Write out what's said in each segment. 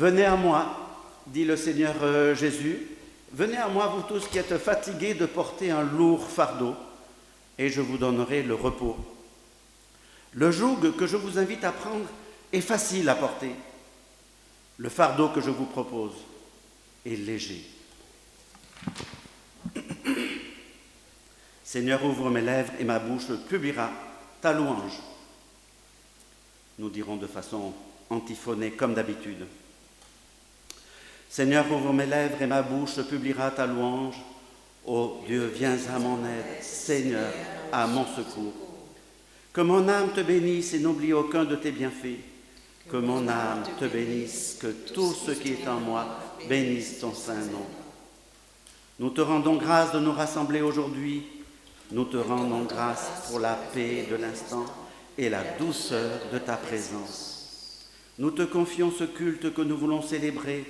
Venez à moi, dit le Seigneur Jésus, venez à moi, vous tous qui êtes fatigués de porter un lourd fardeau, et je vous donnerai le repos. Le joug que je vous invite à prendre est facile à porter. Le fardeau que je vous propose est léger. Seigneur, ouvre mes lèvres et ma bouche publiera ta louange. Nous dirons de façon antiphonée comme d'habitude. Seigneur, ouvre mes lèvres et ma bouche publiera ta louange. Ô Dieu, viens à mon aide, Seigneur, à mon secours. Que mon âme te bénisse et n'oublie aucun de tes bienfaits. Que mon âme te bénisse, que tout ce qui est en moi bénisse ton saint nom. Nous te rendons grâce de nous rassembler aujourd'hui. Nous te rendons grâce pour la paix de l'instant et la douceur de ta présence. Nous te confions ce culte que nous voulons célébrer.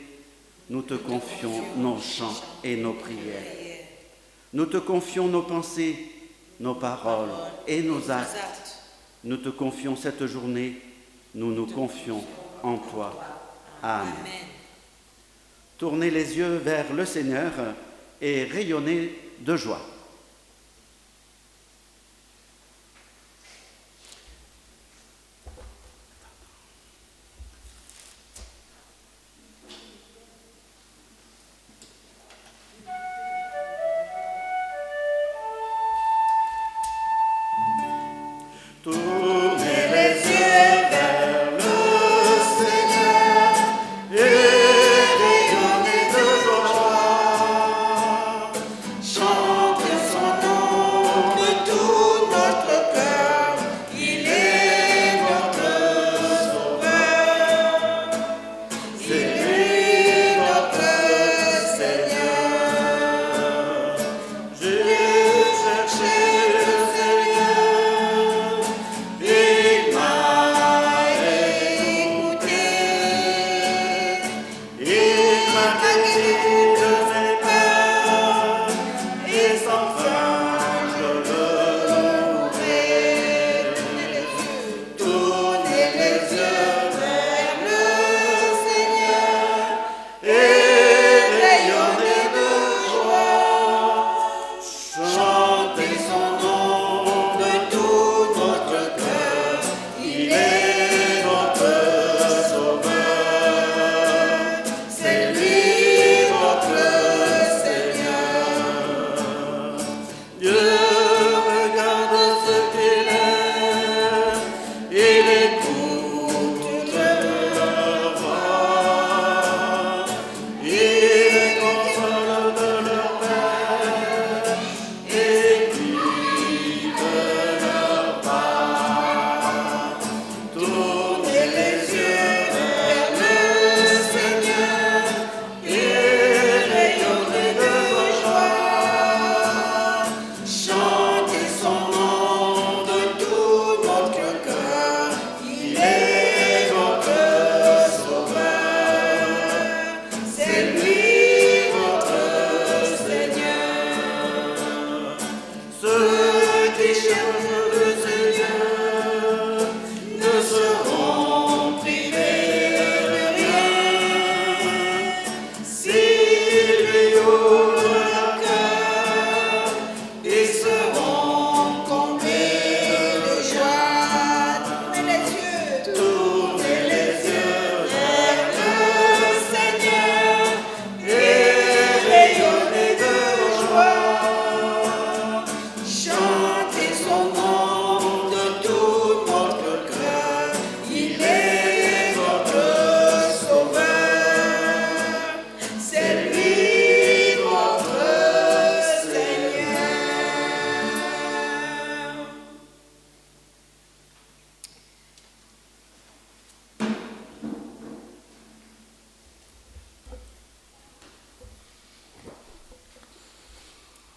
Nous te confions nos chants et nos prières. Nous te confions nos pensées, nos paroles et nos actes. Nous te confions cette journée. Nous nous confions en toi. Amen. Tournez les yeux vers le Seigneur et rayonnez de joie.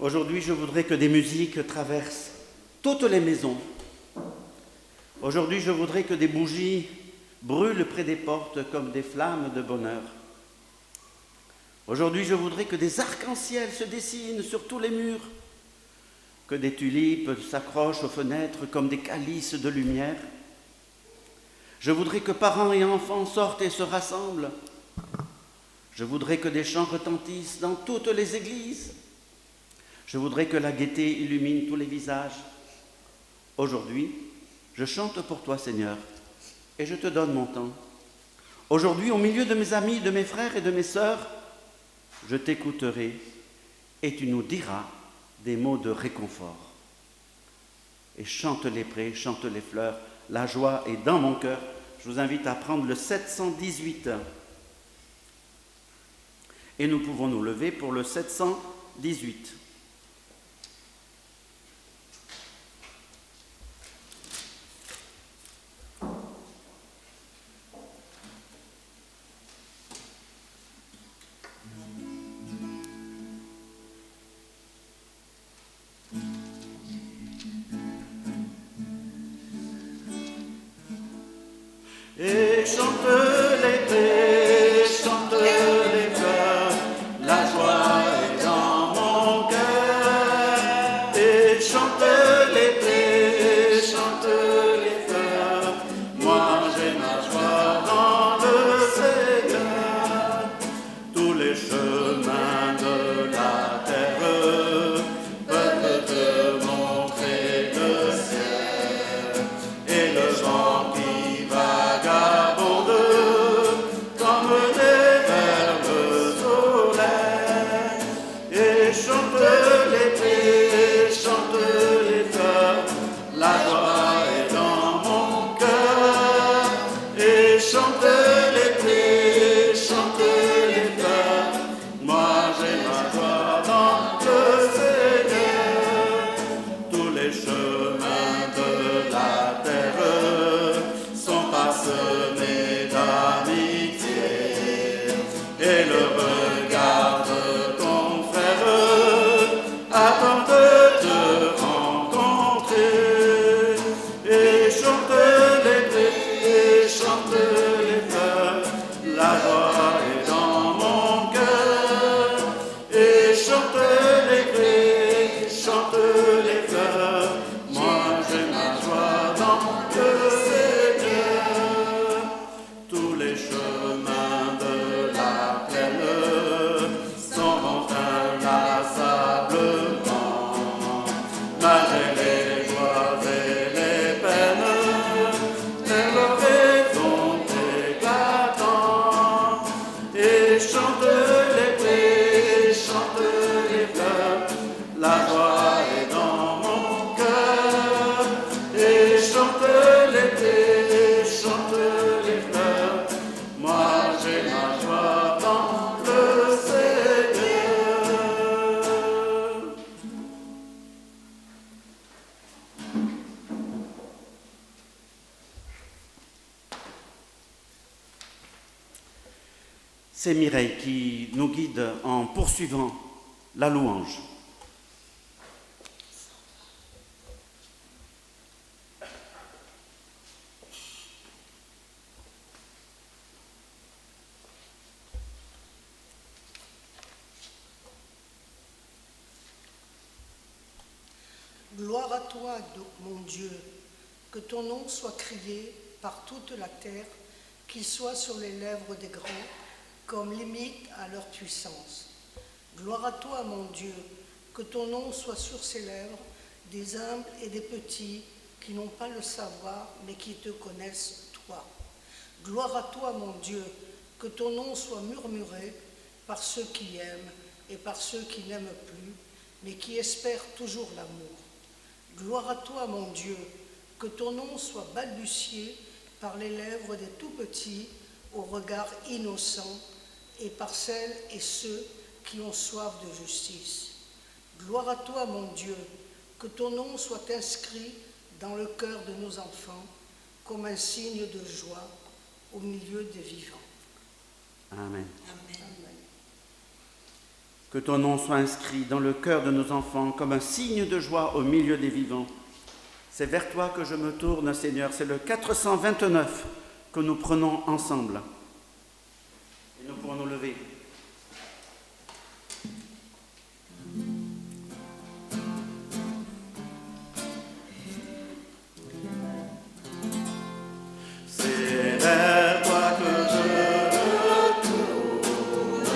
Aujourd'hui, je voudrais que des musiques traversent toutes les maisons. Aujourd'hui, je voudrais que des bougies brûlent près des portes comme des flammes de bonheur. Aujourd'hui, je voudrais que des arcs-en-ciel se dessinent sur tous les murs, que des tulipes s'accrochent aux fenêtres comme des calices de lumière. Je voudrais que parents et enfants sortent et se rassemblent, Je voudrais que des chants retentissent dans toutes les églises. Je voudrais que la gaieté illumine tous les visages. Aujourd'hui, je chante pour toi, Seigneur, et je te donne mon temps. Aujourd'hui, au milieu de mes amis, de mes frères et de mes sœurs, je t'écouterai et tu nous diras des mots de réconfort. Et chante les prés, chante les fleurs, la joie est dans mon cœur. Je vous invite à prendre le 718. Et nous pouvons nous lever pour le 718. Et chante les prés, chante les fleurs, la joie est dans mon cœur. Et chante les prés, chante les fleurs, moi j'ai ma joie dans le Seigneur. Tous les chemins de la terre peuvent te montrer le ciel et le vent qui vagabonde comme des vers le soleil. Et chante les prés, chante les fleurs, la joie est dans mon cœur. Et chante les prés, chante les fleurs, moi j'ai ma joie dans le Seigneur. Tous les chemins de la terre sont parsemés d'amitié, et le regard de ton frère attend de te rencontrer. Et chante les prés, chante les fleurs, la joie est dans mon cœur. Et chante les prés, chante les fleurs, moi j'ai ma joie dans le Seigneur. Tous les chemins de la plaine s'en vont inlassablement, malgré les joies et les peines, mais leur raison éclatant. Et chante les prés, chante les fleurs, la joie est dans mon cœur. Et chante les prés, chante les fleurs, moi j'ai ma joie dans le Seigneur. C'est Mireille qui nous guide en poursuivant la louange. Gloire à toi, mon Dieu, que ton nom soit crié par toute la terre, qu'il soit sur les lèvres des grands, comme limite à leur puissance. Gloire à toi, mon Dieu, que ton nom soit sur ses lèvres, des humbles et des petits, qui n'ont pas le savoir, mais qui te connaissent, toi. Gloire à toi, mon Dieu, que ton nom soit murmuré par ceux qui aiment et par ceux qui n'aiment plus, mais qui espèrent toujours l'amour. Gloire à toi, mon Dieu, que ton nom soit balbutié par les lèvres des tout-petits au regard innocent et par celles et ceux qui ont soif de justice. Gloire à toi, mon Dieu, que ton nom soit inscrit dans le cœur de nos enfants comme un signe de joie au milieu des vivants. Amen. Amen. Que ton nom soit inscrit dans le cœur de nos enfants comme un signe de joie au milieu des vivants. C'est vers toi que je me tourne, Seigneur. C'est le 429 que nous prenons ensemble. Et nous pourrons nous lever. C'est vers toi que je me tourne,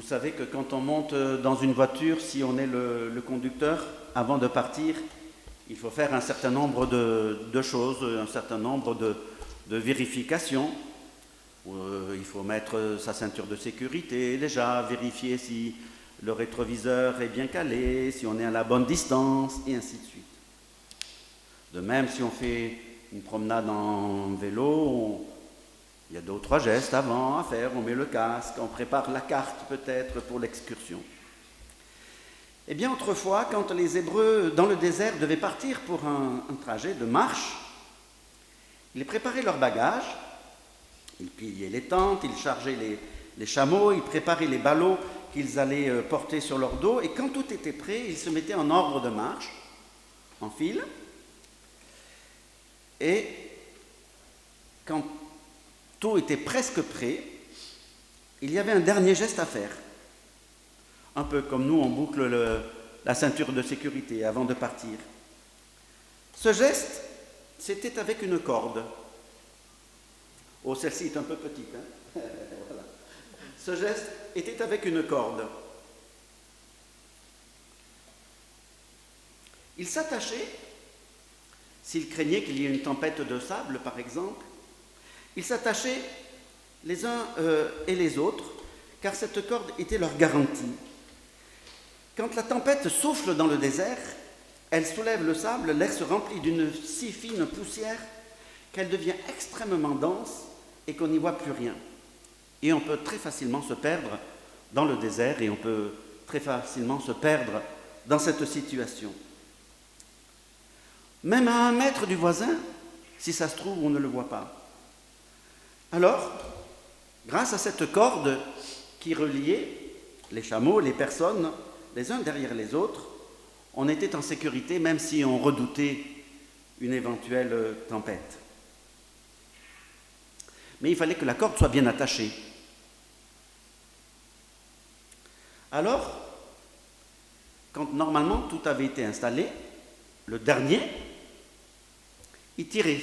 savez que quand on monte dans une voiture, si on est le conducteur, avant de partir, il faut faire un certain nombre de choses, un certain nombre de vérifications. Il faut mettre sa ceinture de sécurité, déjà vérifier si le rétroviseur est bien calé, si on est à la bonne distance, et ainsi de suite. De même, si on fait une promenade en vélo, il y a 2 ou 3 gestes avant à faire, on met le casque, on prépare la carte peut-être pour l'excursion. Eh bien, autrefois, quand les Hébreux dans le désert devaient partir pour un trajet de marche, ils préparaient leurs bagages, ils pliaient les tentes, ils chargeaient les chameaux, ils préparaient les ballots qu'ils allaient porter sur leur dos, et quand tout était prêt, ils se mettaient en ordre de marche, en file, et quand tout était presque prêt, il y avait un dernier geste à faire. Un peu comme nous, on boucle la ceinture de sécurité avant de partir. Ce geste, c'était avec une corde. Oh, celle-ci est un peu petite, hein. Voilà. Ce geste était avec une corde. Il s'attachait, s'il craignait qu'il y ait une tempête de sable, par exemple, ils s'attachaient les uns et les autres, car cette corde était leur garantie. Quand la tempête souffle dans le désert, elle soulève le sable, l'air se remplit d'une si fine poussière qu'elle devient extrêmement dense et qu'on n'y voit plus rien. Et on peut très facilement se perdre dans le désert et on peut très facilement se perdre dans cette situation. Même à 1 mètre du voisin, si ça se trouve, on ne le voit pas. Alors, grâce à cette corde qui reliait les chameaux, les personnes, les uns derrière les autres, on était en sécurité même si on redoutait une éventuelle tempête. Mais il fallait que la corde soit bien attachée. Alors, quand normalement tout avait été installé, le dernier, il tirait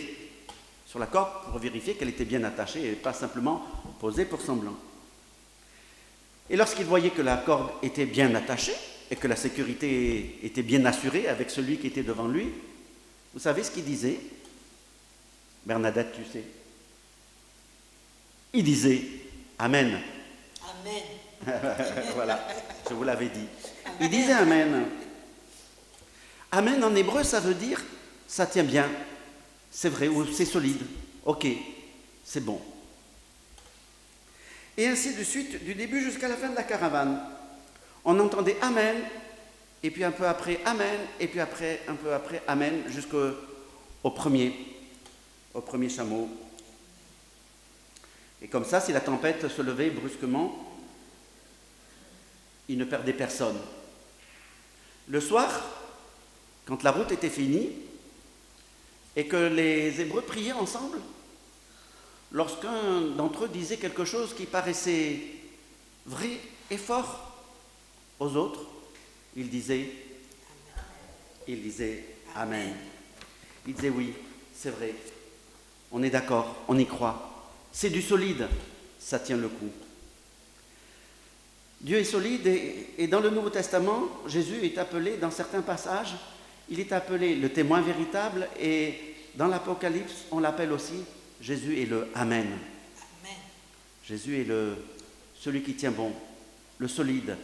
sur la corde pour vérifier qu'elle était bien attachée et pas simplement posée pour semblant. Et lorsqu'il voyait que la corde était bien attachée et que la sécurité était bien assurée avec celui qui était devant lui, vous savez ce qu'il disait? Bernadette, tu sais. Il disait Amen. Amen. Voilà, je vous l'avais dit. Il disait Amen. Amen en hébreu, ça veut dire ça tient bien, c'est vrai, ou c'est solide. Ok, c'est bon. Et ainsi de suite, du début jusqu'à la fin de la caravane. On entendait Amen, et puis un peu après Amen, et puis après, un peu après Amen, jusqu'au premier chameau. Et comme ça, si la tempête se levait brusquement, il ne perdait personne. Le soir, quand la route était finie, et que les Hébreux priaient ensemble, lorsqu'un d'entre eux disait quelque chose qui paraissait vrai et fort aux autres, il disait Amen. Il disait oui, c'est vrai, on est d'accord, on y croit. C'est du solide, ça tient le coup. Dieu est solide et dans le Nouveau Testament, Jésus est appelé, dans certains passages, il est appelé le témoin véritable et dans l'Apocalypse, on l'appelle aussi, Jésus est le Amen. Amen. Jésus est celui qui tient bon, le solide,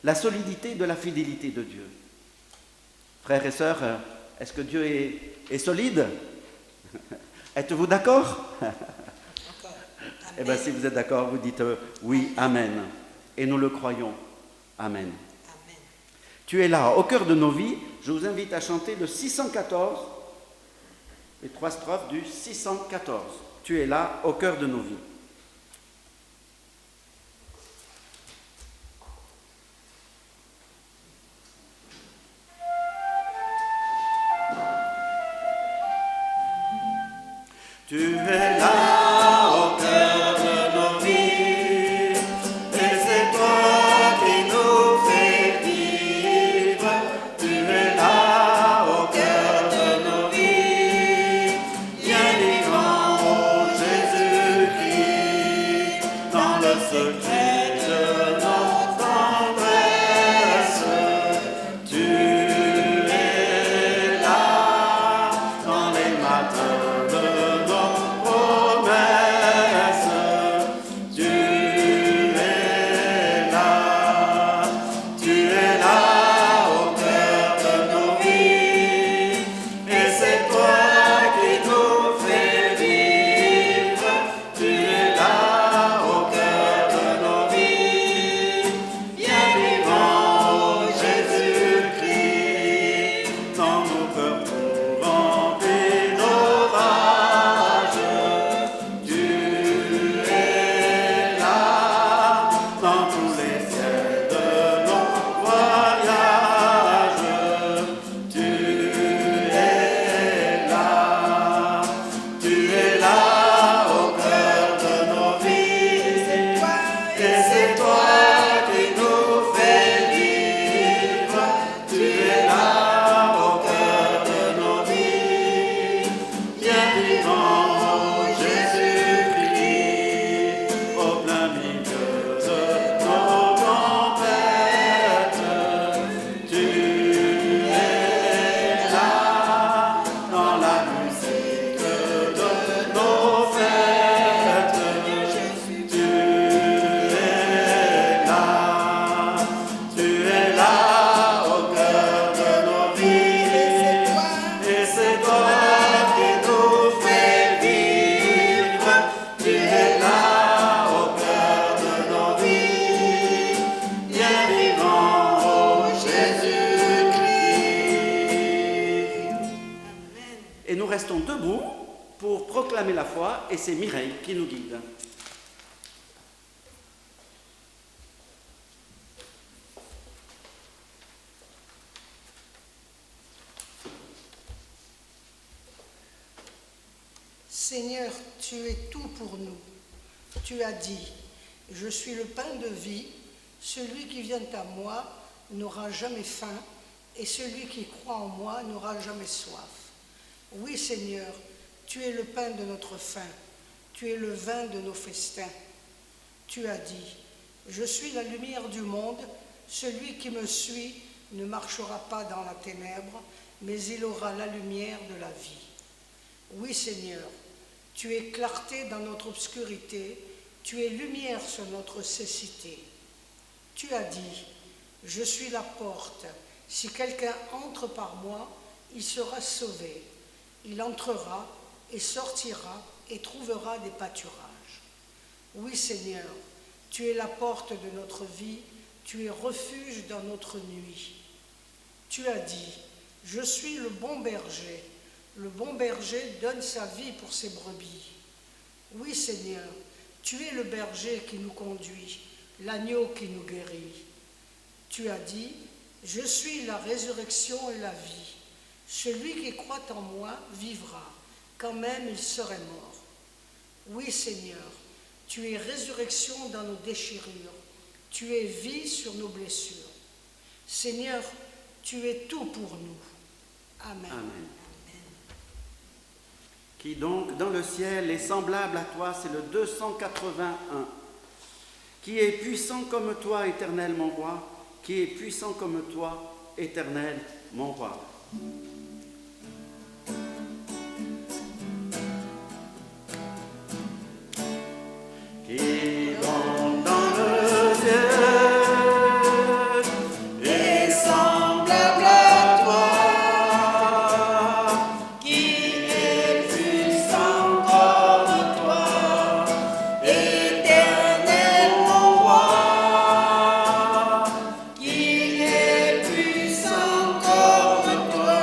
la solidité de la fidélité de Dieu. Frères et sœurs, est-ce que Dieu est solide? Êtes-vous d'accord? Eh bien, si vous êtes d'accord, vous dites oui, Amen. Et nous le croyons. Amen. Amen. Tu es là, au cœur de nos vies. Je vous invite à chanter le 614, les 3 strophes du 614. Tu es là, au cœur de nos vies. Tu es là au cœur de nos vies, et c'est toi qui nous fais vivre. Tu es là au cœur de nos vies, bien vivant, ô Jésus-Christ, dans le secret de notre dans nos cœurs pour remplir l'orage. Tu es là dans tous les ciels de nos voyages. Tu es là au cœur de nos vies. Et c'est toi qui nous fais vivre. Tu es là au cœur de nos vies. Bien vivant, Jésus-Christ, au plein milieu de nos tempêtes. Tu es là dans la musique de nos fêtes. Tu es là au cœur de nos vies. Et c'est toi qui nous fais vivre. Tu es là au cœur de nos vies. Bien vivant, oh Jésus-Christ. Et nous restons debout pour proclamer la foi, et c'est Mireille qui nous guide. Seigneur, tu es tout pour nous. Tu as dit, je suis le pain de vie, celui qui vient à moi n'aura jamais faim, et celui qui croit en moi n'aura jamais soif. Oui, Seigneur, tu es le pain de notre faim, tu es le vin de nos festins. Tu as dit, je suis la lumière du monde, celui qui me suit ne marchera pas dans la ténèbre, mais il aura la lumière de la vie. Oui, Seigneur, tu es clarté dans notre obscurité, tu es lumière sur notre cécité. Tu as dit, je suis la porte, si quelqu'un entre par moi, il sera sauvé. Il entrera et sortira et trouvera des pâturages. Oui, Seigneur, tu es la porte de notre vie, tu es refuge dans notre nuit. Tu as dit, je suis le bon berger. Le bon berger donne sa vie pour ses brebis. Oui, Seigneur, tu es le berger qui nous conduit, l'agneau qui nous guérit. Tu as dit, je suis la résurrection et la vie. Celui qui croit en moi vivra, quand même il serait mort. Oui, Seigneur, tu es résurrection dans nos déchirures, tu es vie sur nos blessures. Seigneur, tu es tout pour nous. Amen. Amen. Qui donc dans le ciel est semblable à toi, c'est le 281. Qui est puissant comme toi, éternel mon roi, qui est puissant comme toi, éternel mon roi. Qui donc dans le ciel est semblable à toi, qui est puissant comme toi, éternel mon roi, qui est puissant comme toi,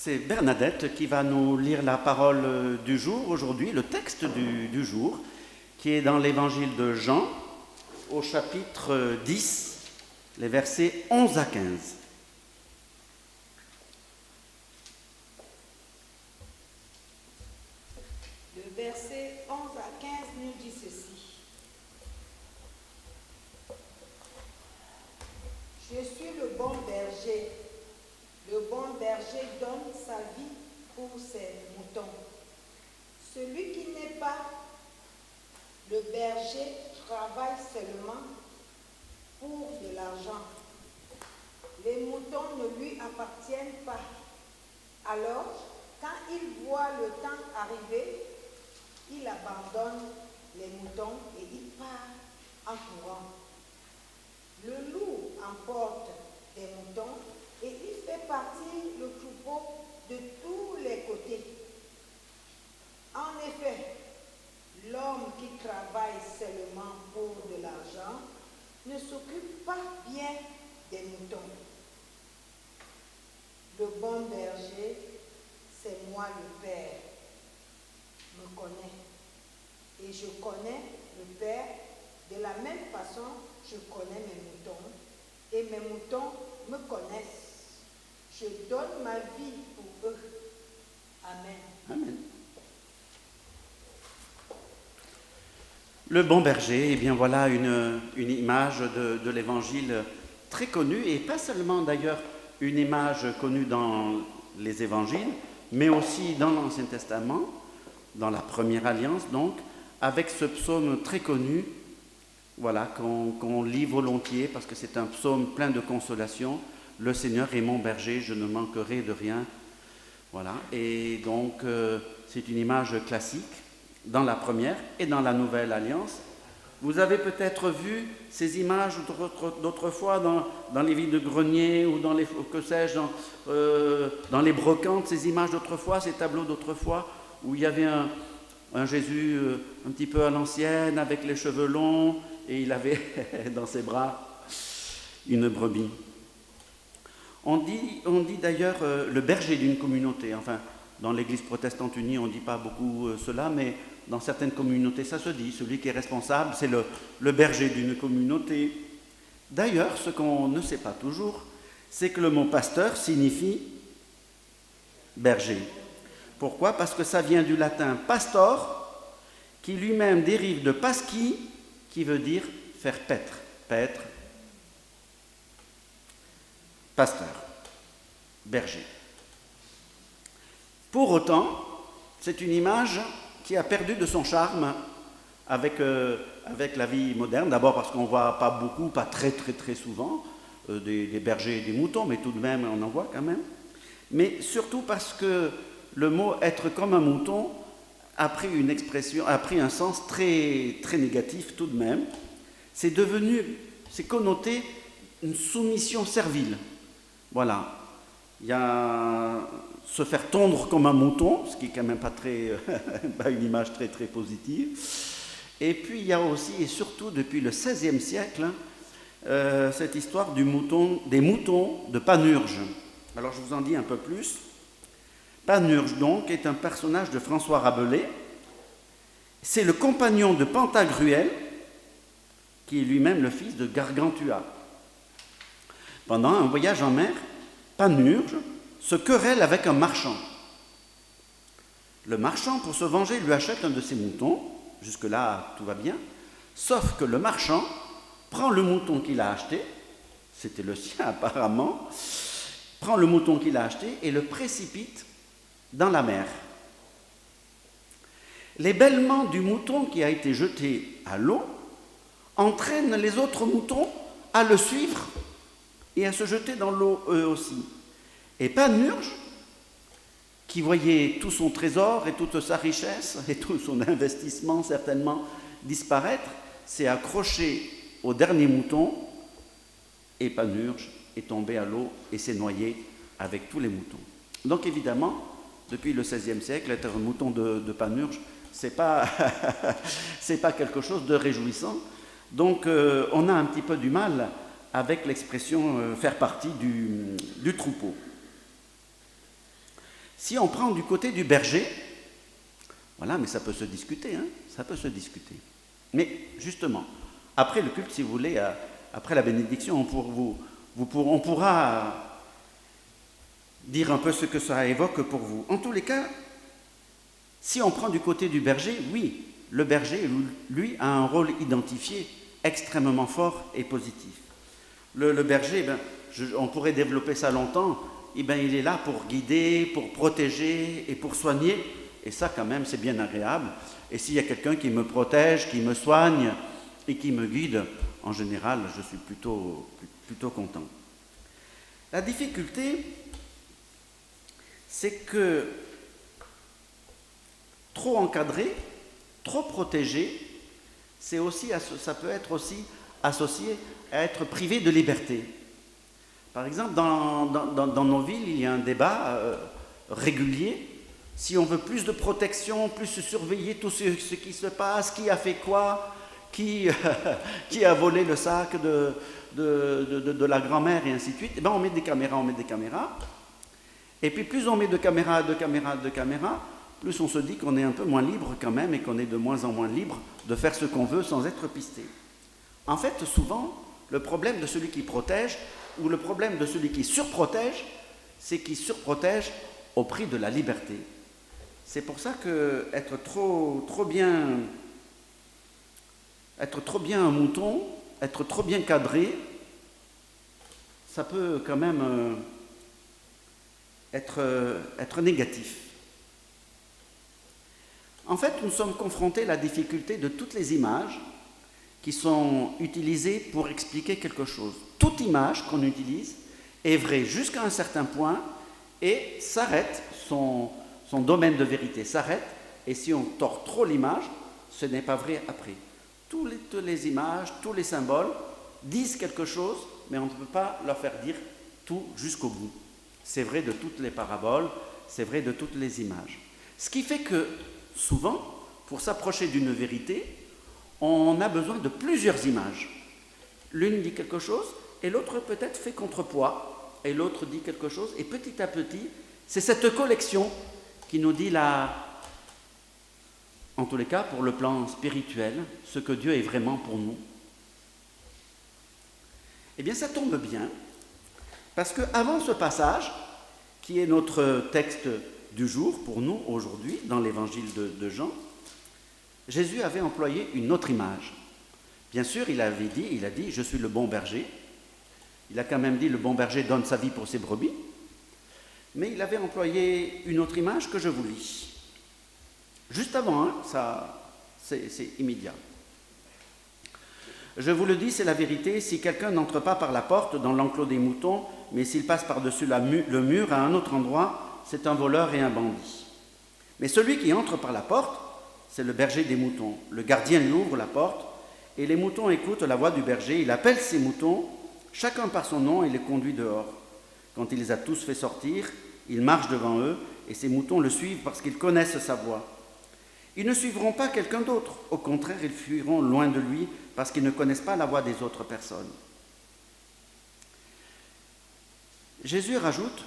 C'est Bernadette qui va nous lire la parole du jour aujourd'hui, le texte du jour, qui est dans l'évangile de Jean, au chapitre 10, les versets 11 à 15. Le verset 11 à 15 nous dit ceci. Je suis le bon berger. Le bon berger donne sa vie pour ses moutons. Celui qui n'est pas le berger travaille seulement pour de l'argent. Les moutons ne lui appartiennent pas. Alors, quand il voit le temps arriver, il abandonne les moutons et il part en courant. Le loup emporte des moutons et il fait partir le troupeau de tous les côtés. En effet, l'homme qui travaille seulement pour de l'argent ne s'occupe pas bien des moutons. Le bon berger, c'est moi le Père, me connaît. Et je connais le Père, de la même façon je connais mes moutons, et mes moutons me connaissent. Je donne ma vie pour eux. Amen. Amen. Le bon berger, eh bien voilà une image de l'évangile très connue, et pas seulement d'ailleurs une image connue dans les évangiles, mais aussi dans l'Ancien Testament, dans la Première Alliance donc, avec ce psaume très connu, voilà, qu'on lit volontiers parce que c'est un psaume plein de consolation. Le Seigneur est mon berger, je ne manquerai de rien. Voilà, et donc c'est une image classique dans la Première et dans la Nouvelle Alliance. Vous avez peut-être vu ces images d'autrefois dans les vide-greniers ou dans les, que sais-je, dans les brocantes, ces images d'autrefois, ces tableaux d'autrefois, où il y avait un Jésus un petit peu à l'ancienne, avec les cheveux longs, et il avait dans ses bras une brebis. On dit d'ailleurs le berger d'une communauté. Enfin, dans l'Église protestante unie, on ne dit pas beaucoup cela, mais dans certaines communautés, ça se dit. Celui qui est responsable, c'est le berger d'une communauté. D'ailleurs, ce qu'on ne sait pas toujours, c'est que le mot pasteur signifie berger. Pourquoi ? Parce que ça vient du latin pastor, qui lui-même dérive de pasci, qui veut dire faire paître. Paître, pasteur, berger. Pour autant, c'est une image qui a perdu de son charme avec la vie moderne. D'abord parce qu'on ne voit pas beaucoup, pas très souvent, des bergers et des moutons, mais tout de même, on en voit quand même. Mais surtout parce que le mot « être comme un mouton » a pris un sens très négatif tout de même. C'est connoté une soumission servile. Voilà. Il y a se faire tondre comme un mouton, ce qui est quand même pas une image très positive. Et puis il y a aussi et surtout depuis le XVIe siècle cette histoire des moutons de Panurge. Alors je vous en dis un peu plus. Panurge donc est un personnage de François Rabelais. C'est le compagnon de Pantagruel, qui est lui-même le fils de Gargantua. Pendant un voyage en mer, Panurge se querelle avec un marchand. Le marchand, pour se venger, lui achète un de ses moutons. Jusque-là, tout va bien. Sauf que le marchand prend le mouton qu'il a acheté, c'était le sien apparemment, prend le mouton qu'il a acheté et le précipite dans la mer. Les bêlements du mouton qui a été jeté à l'eau entraînent les autres moutons à le suivre et à se jeter dans l'eau eux aussi. Et Panurge, qui voyait tout son trésor et toute sa richesse et tout son investissement certainement disparaître, s'est accroché au dernier mouton et Panurge est tombé à l'eau et s'est noyé avec tous les moutons. Donc évidemment, depuis le XVIe siècle, être un mouton de Panurge, c'est pas quelque chose de réjouissant. Donc on a un petit peu du mal avec l'expression faire partie du troupeau. Si on prend du côté du berger, voilà, mais ça peut se discuter, hein, ça peut se discuter. Mais justement, après le culte, si vous voulez, après la bénédiction, on pourra dire un peu ce que ça évoque pour vous. En tous les cas, si on prend du côté du berger, oui, le berger, lui, a un rôle identifié extrêmement fort et positif. Le berger, on pourrait développer ça longtemps, il est là pour guider, pour protéger et pour soigner. Et ça, quand même, c'est bien agréable. Et s'il y a quelqu'un qui me protège, qui me soigne et qui me guide, en général, je suis plutôt content. La difficulté, c'est que trop encadré, trop protégé, ça peut être aussi associé à être privé de liberté. Par exemple, dans nos villes, il y a un débat régulier. Si on veut plus de protection, plus surveiller tout ce qui se passe, qui a fait quoi, qui a volé le sac de la grand-mère et ainsi de suite, on met des caméras. Et puis plus on met de caméras, plus on se dit qu'on est un peu moins libre quand même et qu'on est de moins en moins libre de faire ce qu'on veut sans être pisté. En fait, souvent, le problème de celui qui protège ou le problème de celui qui surprotège, c'est qu'il surprotège au prix de la liberté. C'est pour ça que être trop bien un mouton, être trop bien cadré, ça peut quand même être négatif. En fait, nous sommes confrontés à la difficulté de toutes les images qui sont utilisées pour expliquer quelque chose. Toute image qu'on utilise est vraie jusqu'à un certain point et s'arrête, son domaine de vérité s'arrête, et si on tord trop l'image, ce n'est pas vrai après. Toutes les images, tous les symboles disent quelque chose, mais on ne peut pas leur faire dire tout jusqu'au bout. C'est vrai de toutes les paraboles, c'est vrai de toutes les images. Ce qui fait que, souvent, pour s'approcher d'une vérité, on a besoin de plusieurs images. L'une dit quelque chose, et l'autre peut-être fait contrepoids, et l'autre dit quelque chose, et petit à petit, c'est cette collection qui nous dit en tous les cas, pour le plan spirituel, ce que Dieu est vraiment pour nous. Eh bien, ça tombe bien, parce qu'avant ce passage, qui est notre texte du jour pour nous aujourd'hui, dans l'évangile de Jean, Jésus avait employé une autre image. Bien sûr, il a dit, je suis le bon berger. Il a quand même dit, le bon berger donne sa vie pour ses brebis. Mais il avait employé une autre image que je vous lis. Juste avant, c'est immédiat. Je vous le dis, c'est la vérité, si quelqu'un n'entre pas par la porte dans l'enclos des moutons, mais s'il passe par-dessus le mur à un autre endroit, c'est un voleur et un bandit. Mais celui qui entre par la porte, c'est le berger des moutons. Le gardien lui ouvre la porte, et les moutons écoutent la voix du berger. Il appelle ses moutons, chacun par son nom, et les conduit dehors. Quand il les a tous fait sortir, il marche devant eux, et ces moutons le suivent parce qu'ils connaissent sa voix. Ils ne suivront pas quelqu'un d'autre. Au contraire, ils fuiront loin de lui parce qu'ils ne connaissent pas la voix des autres personnes. Jésus rajoute,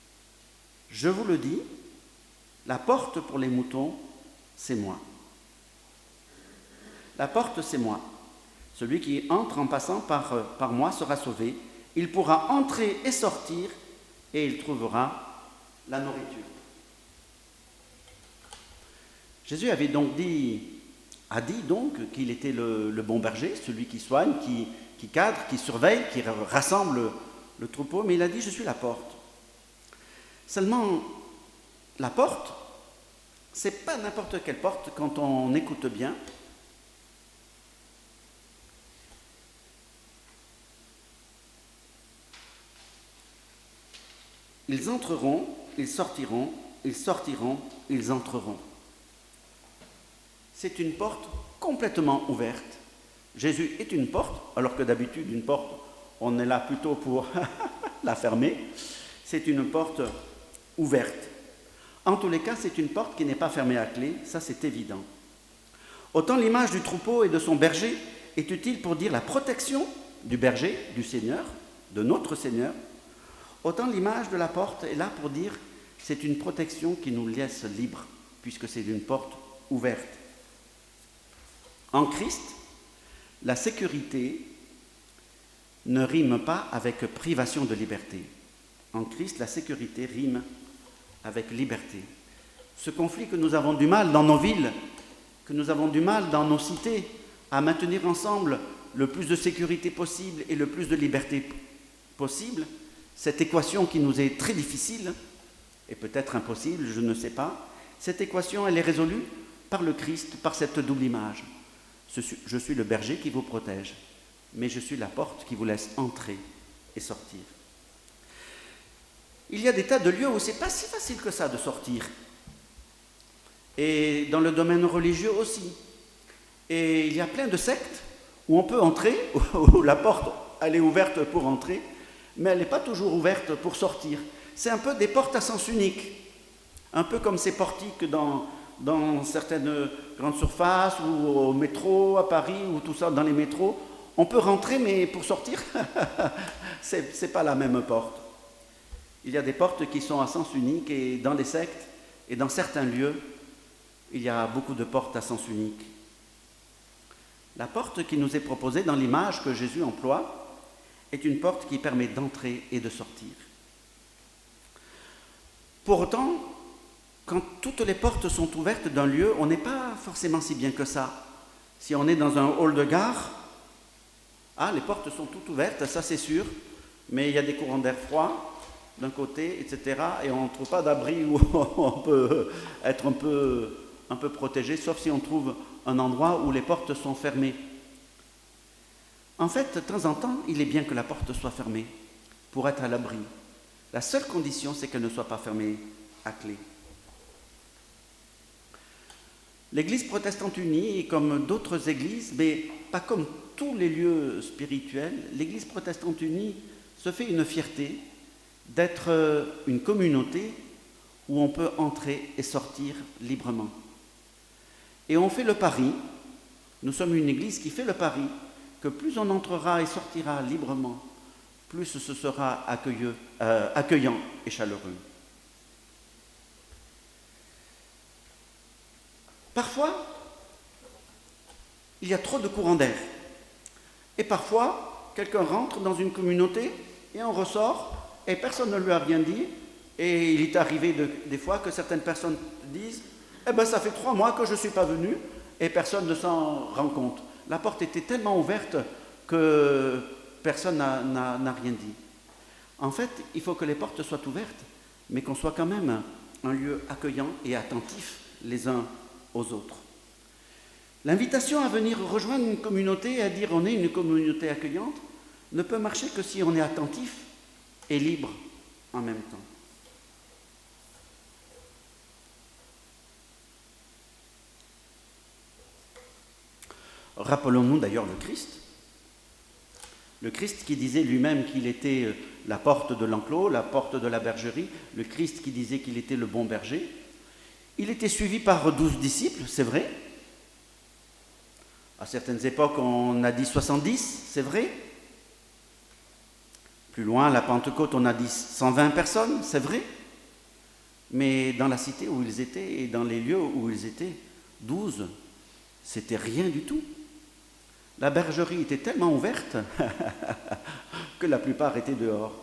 « Je vous le dis, la porte pour les moutons, c'est moi. La porte, c'est moi. Celui qui entre en passant par moi sera sauvé. Il pourra entrer et sortir et il trouvera la nourriture. » Jésus a dit qu'il était le bon berger, celui qui soigne, qui cadre, qui surveille, qui rassemble le troupeau, mais il a dit « Je suis la porte ». Seulement, la porte, c'est pas n'importe quelle porte quand on écoute bien. Ils entreront, ils sortiront, ils sortiront, ils entreront. C'est une porte complètement ouverte. Jésus est une porte, alors que d'habitude, une porte, on est là plutôt pour la fermer. C'est une porte ouverte. En tous les cas, c'est une porte qui n'est pas fermée à clé, ça c'est évident. Autant l'image du troupeau et de son berger est utile pour dire la protection du berger, du Seigneur, de notre Seigneur, Autant l'image de la porte est là pour dire c'est une protection qui nous laisse libres, puisque c'est une porte ouverte. En Christ, la sécurité ne rime pas avec privation de liberté. En Christ, la sécurité rime avec liberté. Ce conflit que nous avons du mal dans nos villes, que nous avons du mal dans nos cités, à maintenir ensemble le plus de sécurité possible et le plus de liberté possible, cette équation qui nous est très difficile, et peut-être impossible, je ne sais pas, cette équation, elle est résolue par le Christ, par cette double image. Je suis le berger qui vous protège, mais je suis la porte qui vous laisse entrer et sortir. Il y a des tas de lieux où ce n'est pas si facile que ça de sortir. Et dans le domaine religieux aussi. Et il y a plein de sectes où on peut entrer, où la porte elle est ouverte pour entrer, mais elle n'est pas toujours ouverte pour sortir. C'est un peu des portes à sens unique, un peu comme ces portiques dans certaines grandes surfaces ou au métro à Paris ou tout ça, dans les métros. On peut rentrer, mais pour sortir, c'est pas la même porte. Il y a des portes qui sont à sens unique et dans les sectes et dans certains lieux, il y a beaucoup de portes à sens unique. La porte qui nous est proposée dans l'image que Jésus emploie est une porte qui permet d'entrer et de sortir. Pour autant, quand toutes les portes sont ouvertes d'un lieu, on n'est pas forcément si bien que ça. Si on est dans un hall de gare, les portes sont toutes ouvertes, ça c'est sûr, mais il y a des courants d'air froid d'un côté, etc. Et on ne trouve pas d'abri où on peut être un peu protégé, sauf si on trouve un endroit où les portes sont fermées. En fait, de temps en temps, il est bien que la porte soit fermée pour être à l'abri. La seule condition, c'est qu'elle ne soit pas fermée à clé. L'Église protestante unie, comme d'autres églises, mais pas comme tous les lieux spirituels, l'Église protestante unie se fait une fierté d'être une communauté où on peut entrer et sortir librement. Et on fait le pari, nous sommes une église qui fait le pari, que plus on entrera et sortira librement, plus ce sera accueillant et chaleureux. Parfois, il y a trop de courants d'air. Et parfois, quelqu'un rentre dans une communauté et on ressort et personne ne lui a rien dit. Et il est arrivé des fois que certaines personnes disent « Eh bien, ça fait 3 mois que je ne suis pas venu » et personne ne s'en rend compte. La porte était tellement ouverte que personne n'a rien dit. En fait, il faut que les portes soient ouvertes, mais qu'on soit quand même un lieu accueillant et attentif les uns aux autres. L'invitation à venir rejoindre une communauté et à dire on est une communauté accueillante ne peut marcher que si on est attentif et libre en même temps. Rappelons-nous d'ailleurs le Christ qui disait lui-même qu'il était la porte de l'enclos, la porte de la bergerie, le Christ qui disait qu'il était le bon berger. Il était suivi par 12 disciples, c'est vrai. À certaines époques, on a dit 70, c'est vrai. Plus loin, à la Pentecôte, on a dit 120 personnes, c'est vrai. Mais dans la cité où ils étaient et dans les lieux où ils étaient, 12, c'était rien du tout. La bergerie était tellement ouverte que la plupart étaient dehors.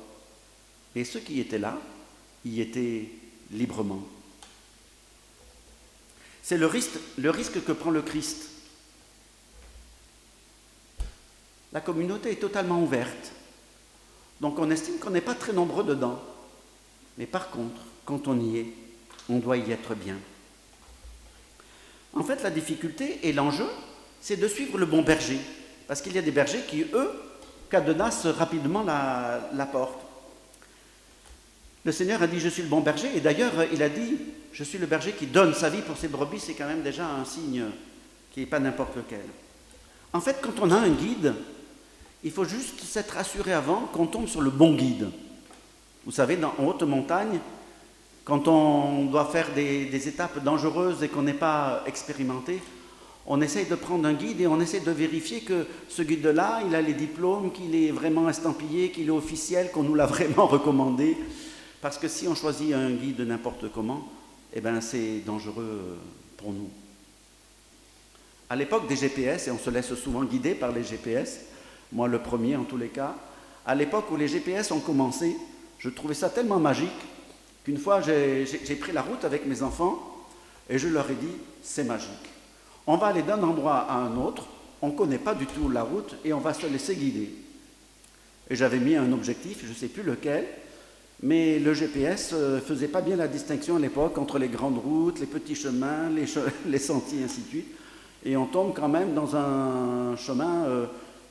Et ceux qui étaient là, y étaient librement. C'est le risque que prend le Christ. La communauté est totalement ouverte. Donc on estime qu'on n'est pas très nombreux dedans. Mais par contre, quand on y est, on doit y être bien. En fait, la difficulté et l'enjeu, c'est de suivre le bon berger. Parce qu'il y a des bergers qui, eux, cadenassent rapidement la porte. Le Seigneur a dit « Je suis le bon berger » et d'ailleurs, il a dit « Je suis le berger qui donne sa vie pour ses brebis », c'est quand même déjà un signe qui n'est pas n'importe lequel. En fait, quand on a un guide, il faut juste s'être assuré avant qu'on tombe sur le bon guide. Vous savez, en haute montagne, quand on doit faire des étapes dangereuses et qu'on n'est pas expérimenté, on essaye de prendre un guide et on essaie de vérifier que ce guide-là, il a les diplômes, qu'il est vraiment estampillé, qu'il est officiel, qu'on nous l'a vraiment recommandé. Parce que si on choisit un guide n'importe comment, eh ben c'est dangereux pour nous. À l'époque des GPS, et on se laisse souvent guider par les GPS, moi le premier en tous les cas, à l'époque où les GPS ont commencé, je trouvais ça tellement magique qu'une fois j'ai pris la route avec mes enfants et je leur ai dit, c'est magique. On va aller d'un endroit à un autre, on ne connaît pas du tout la route et on va se laisser guider. Et j'avais mis un objectif, je ne sais plus lequel, mais le GPS ne faisait pas bien la distinction à l'époque entre les grandes routes, les petits chemins, les sentiers, ainsi de suite. Et on tombe quand même dans un chemin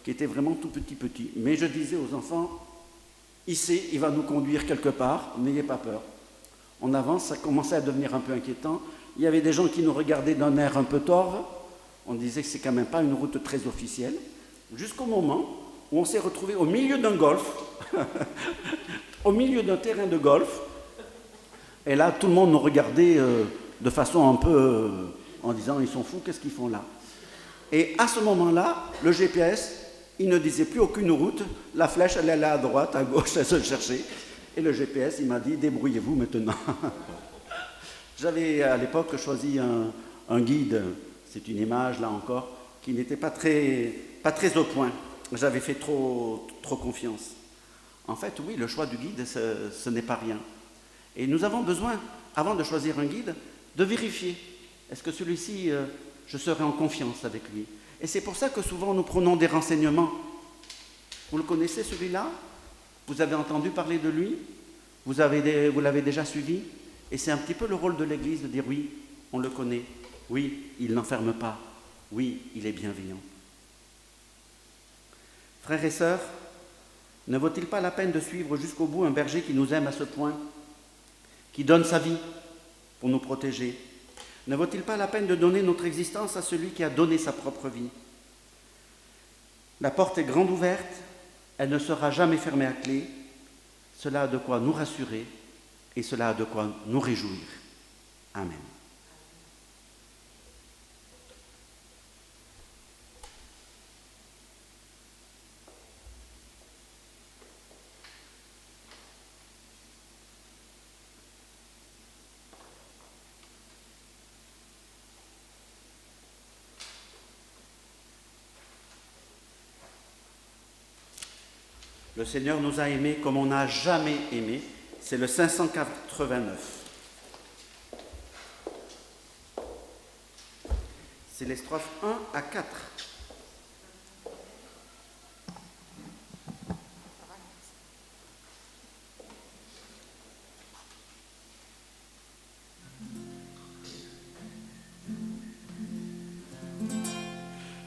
qui était vraiment tout petit. Mais je disais aux enfants, ici, il va nous conduire quelque part, n'ayez pas peur. On avance, ça commençait à devenir un peu inquiétant. Il y avait des gens qui nous regardaient d'un air un peu torve. On disait que c'est quand même pas une route très officielle. Jusqu'au moment où on s'est retrouvé au milieu d'un golf, au milieu d'un terrain de golf. Et là, tout le monde nous regardait de façon un peu... en disant, ils sont fous, qu'est-ce qu'ils font là? Et à ce moment-là, le GPS, il ne disait plus aucune route, la flèche, elle allait à droite, à gauche, elle se cherchait. Et le GPS, il m'a dit, débrouillez-vous maintenant. J'avais à l'époque choisi un guide, c'est une image là encore, qui n'était pas très au point. J'avais fait trop confiance. En fait, oui, le choix du guide, ce n'est pas rien. Et nous avons besoin, avant de choisir un guide, de vérifier. Est-ce que celui-ci, je serai en confiance avec lui? Et c'est pour ça que souvent nous prenons des renseignements. Vous le connaissez celui-là? Vous avez entendu parler de lui? Vous l'avez déjà suivi? Et c'est un petit peu le rôle de l'Église de dire oui, on le connaît. Oui, il n'enferme pas. Oui, il est bienveillant. Frères et sœurs, ne vaut-il pas la peine de suivre jusqu'au bout un berger qui nous aime à ce point, qui donne sa vie pour nous protéger? Ne vaut-il pas la peine de donner notre existence à celui qui a donné sa propre vie? La porte est grande ouverte, elle ne sera jamais fermée à clé. Cela a de quoi nous rassurer et cela a de quoi nous réjouir. Amen. Le Seigneur nous a aimés comme on n'a jamais aimé. C'est le 589. C'est les strophes 1 à 4.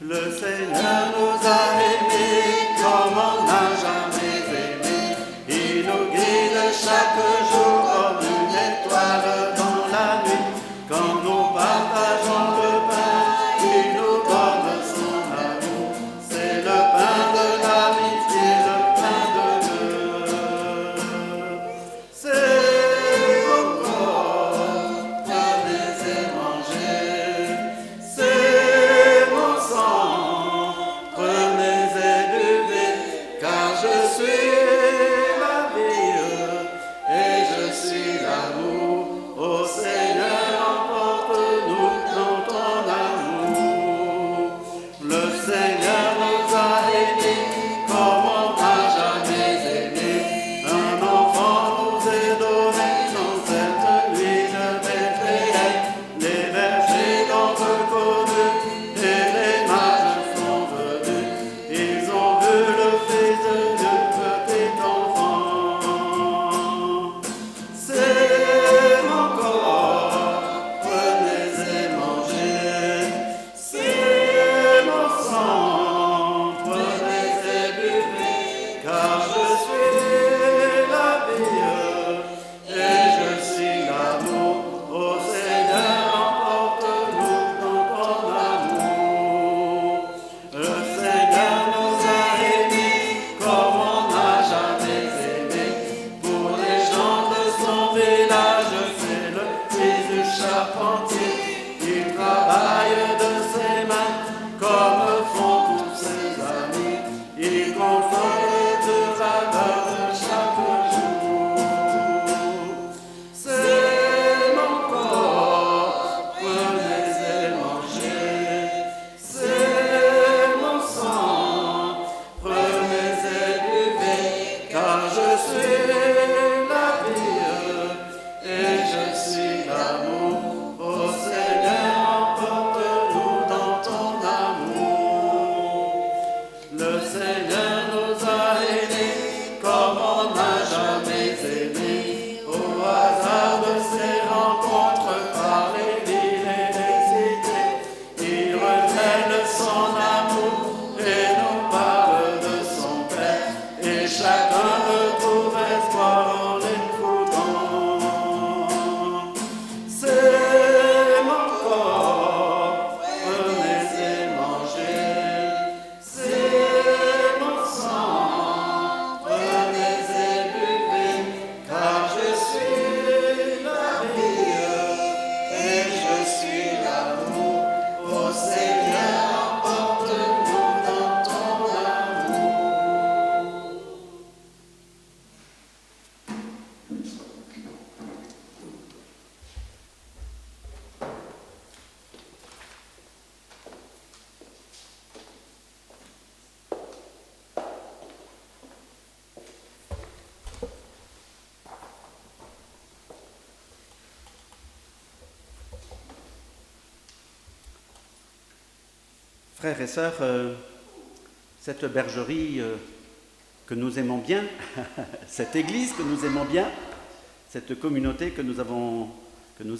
Le Seigneur nous a aimés comme on n'a jamais aimé. Il nous guide chaque jour comme une étoile dans la nuit. Quand nous partageons le pain, il nous donne son amour. C'est le pain de l'amitié, le pain de Dieu. C'est mon corps, prenez et mangez. C'est mon sang, prenez Seigneur nous a aimés comme on n'a jamais aimé. Au hasard de ces rencontres par les villes et les cités, il révèle son amour et nous parle de son Père. Et chacun retrouve espoir en l'écoutant. C'est mon corps, venez et mangez. C'est mon sang, venez et buvez. Car je suis la vie et je suis l'amour. Ô Seigneur, emporte-nous dans ton amour. Frères et sœurs, cette bergerie que nous aimons bien, cette église que nous aimons bien, cette communauté que nous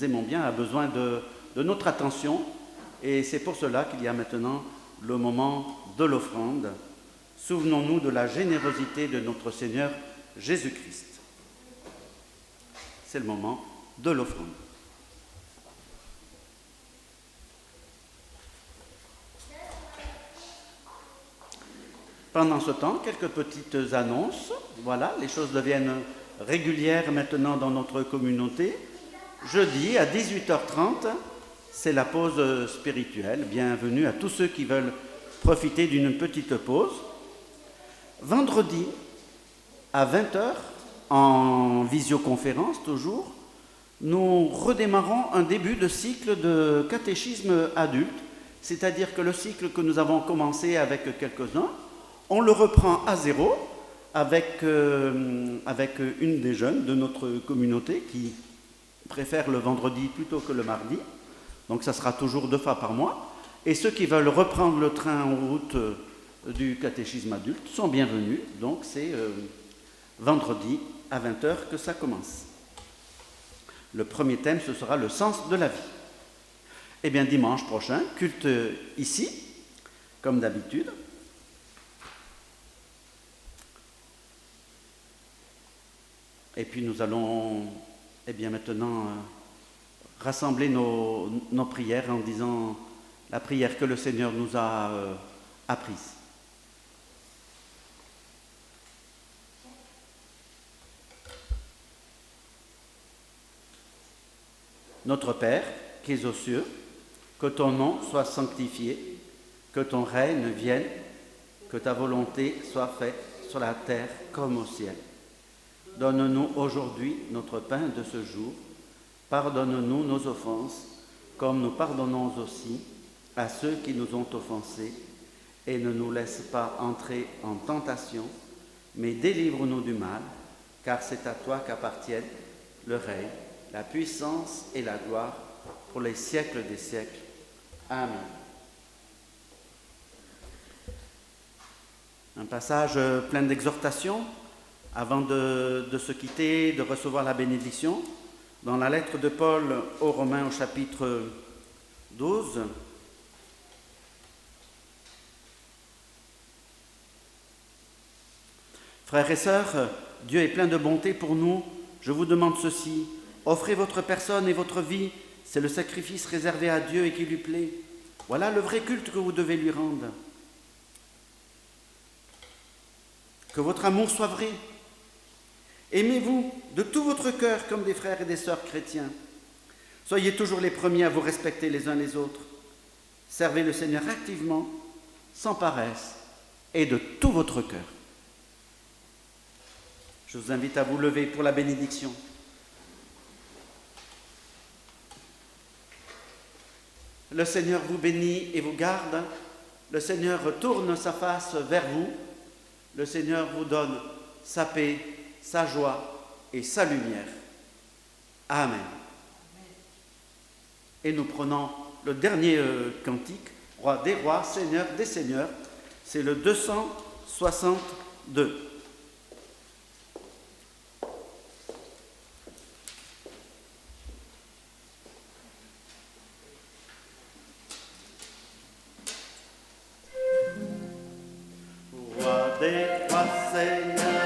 aimons bien a besoin de notre attention, et c'est pour cela qu'il y a maintenant le moment de l'offrande. Souvenons-nous de la générosité de notre Seigneur Jésus-Christ. C'est le moment de l'offrande. Pendant ce temps, quelques petites annonces. Voilà, les choses deviennent régulières maintenant dans notre communauté. Jeudi à 18h30, c'est la pause spirituelle. Bienvenue à tous ceux qui veulent profiter d'une petite pause. Vendredi à 20h, en visioconférence toujours, nous redémarrons un début de cycle de catéchisme adulte, c'est-à-dire que le cycle que nous avons commencé avec quelques-uns, on le reprend à zéro avec une des jeunes de notre communauté qui préfère le vendredi plutôt que le mardi. Donc ça sera toujours 2 fois par mois. Et ceux qui veulent reprendre le train en route du catéchisme adulte sont bienvenus. Donc c'est vendredi à 20h que ça commence. Le premier thème, ce sera le sens de la vie. Et bien dimanche prochain, culte ici, comme d'habitude. Et puis nous allons maintenant rassembler nos prières en disant la prière que le Seigneur nous a apprise. Notre Père, qui es aux cieux, que ton nom soit sanctifié, que ton règne vienne, que ta volonté soit faite sur la terre comme au ciel. Donne-nous aujourd'hui notre pain de ce jour. Pardonne-nous nos offenses, comme nous pardonnons aussi à ceux qui nous ont offensés. Et ne nous laisse pas entrer en tentation, mais délivre-nous du mal, car c'est à toi qu'appartiennent le règne, la puissance et la gloire pour les siècles des siècles. Amen. Un passage plein d'exhortations. Avant de se quitter, de recevoir la bénédiction, dans la lettre de Paul aux Romains au chapitre 12, Frères et sœurs, Dieu est plein de bonté pour nous. Je vous demande ceci, offrez votre personne et votre vie, c'est le sacrifice réservé à Dieu et qui lui plaît. Voilà le vrai culte que vous devez lui rendre. Que votre amour soit vrai. Aimez-vous de tout votre cœur comme des frères et des sœurs chrétiens. Soyez toujours les premiers à vous respecter les uns les autres. Servez le Seigneur activement, sans paresse et de tout votre cœur. Je vous invite à vous lever pour la bénédiction. Le Seigneur vous bénit et vous garde. Le Seigneur tourne sa face vers vous. Le Seigneur vous donne sa paix, sa joie et sa lumière. Amen. Et nous prenons le dernier cantique, Roi des rois, Seigneur des seigneurs. C'est le 200 62. Roi des rois, Seigneur